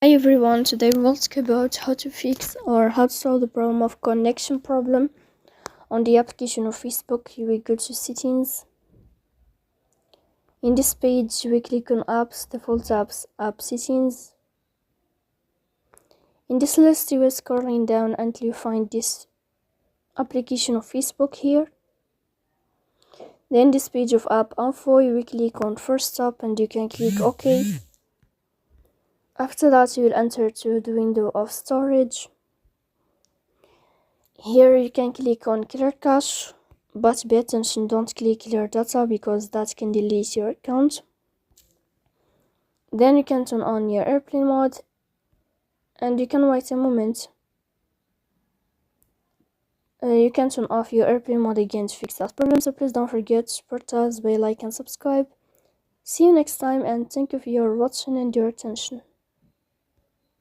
Hi everyone, today we will talk about how to fix or how to solve the problem of connection problem on the application of Facebook. You will go to settings. In this page we click on apps, default apps, app settings. In this list you will scrolling down until you find this application of Facebook here. Then this page of app info, you will click on first stop and you can click OK. After that you will enter to the window of storage. Here you can click on clear cache, but pay attention, don't click clear data because that can delete your account. Then you can turn on your airplane mode and you can wait a moment. You can turn off your airplane mode again to fix that problem, so please don't forget to support us by like and subscribe. See you next time and thank you for your watching and your attention.